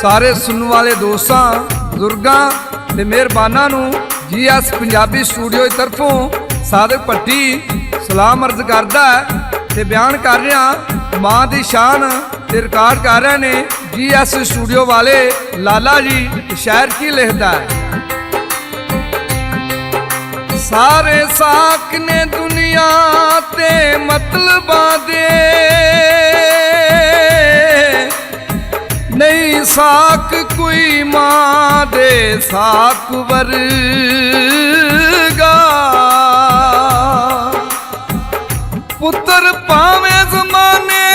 सारे सुनने वाले दोस्तां बुजुर्गां ते मेहरबानां नूं GS पंजाबी स्टूडियो की तरफों सादक भट्टी सलाम अर्ज करदा है ते बयान कर रहा मां दी शान ते रिकॉर्ड कर रहे ने GS स्टूडियो वाले लाला जी। शायर की लिखदा है, सारे साक ने दुनिया ते मतलबा दे, नहीं साक कोई मां दे साक वर्गा। पुत्र पावे जमाने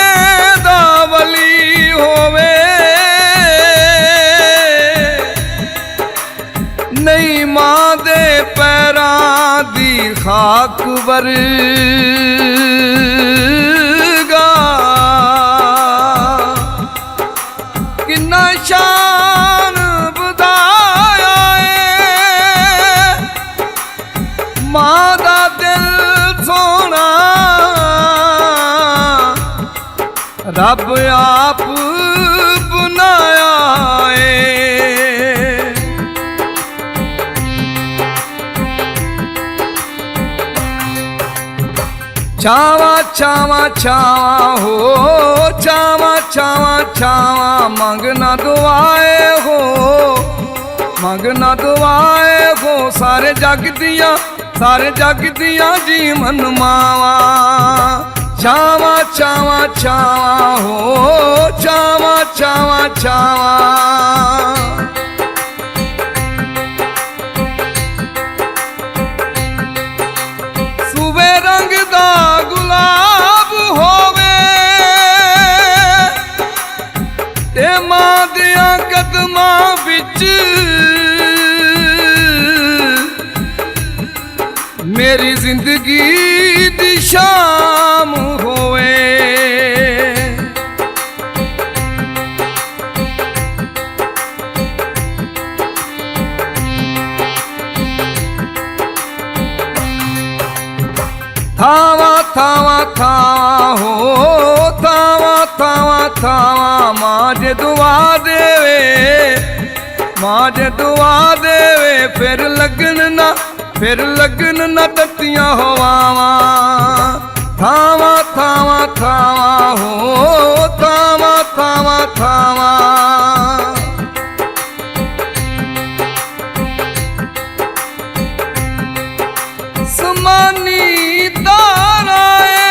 दा वली होवे, नहीं मां दे पैरां दी खाक वर्गा। किन्ना शान बधाया है मां दा दिल सोना, रब आप बनाया है। छावा छावा छावा हो, छावा छावा छावा मंगना दुआए हो, मंगना दुआए हो। सारे जग दिया जीवन मावा, छावा छावा छावा हो, छावा छावा छावा। सूबे रंग दा गुलाब होवे ते मां दियां कदमां विच, मेरी जिंदगी दी शाम होवे। थावा थावा थावा हो, थावा थावा थावा मां जे दुआ देवे, मां जे दुआ देवे। फिर लगन ना दतियां होवावा, थावा थावा थावा हो, थावा थावा थावा। समानी ताराए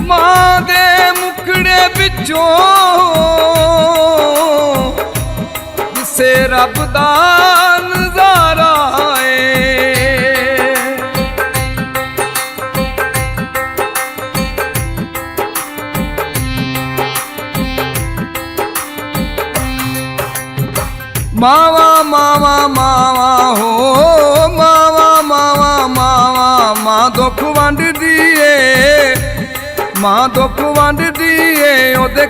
मां दे मुखड़े बिचों, जिसे रब दा नज़ारा है। मावा मावा मावा हो, मावा मावा मावा मां दुख वंड दिए, मां दुख वंड दिए। ओदे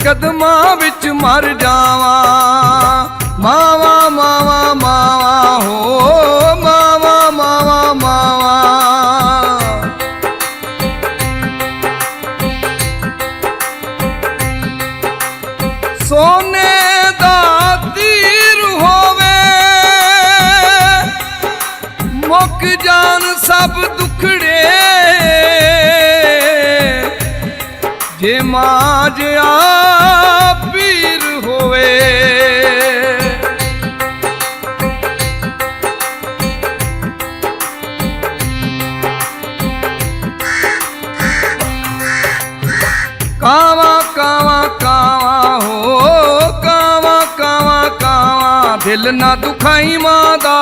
कदमां विच मर जावा, मावा मावा मावा हो, मावा मावा मावा। सोने दा तीर होवे, मुक जान सब दुखड़े, जे मां जिया पीर होवे। कावा कावा कावा हो, कावा कावा कावा। दिल ना दुखाई मां दा,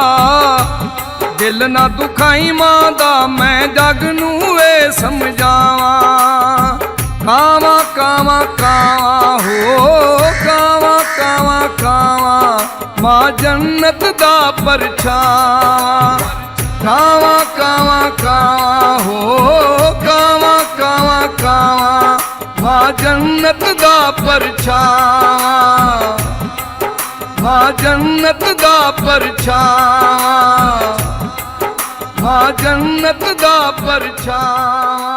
दिल ना दुखाई मां दा, मैं जग नू ए समझावा। कावा कावा कावा हो, कावा कावा कावा मां जन्नत दा परछावा। कावा कावा कावा हो, कावा कावा कावा मां जन्नत दा परछावा, मां जन्नत दा परछावा, मां जन्नत दा परछावा।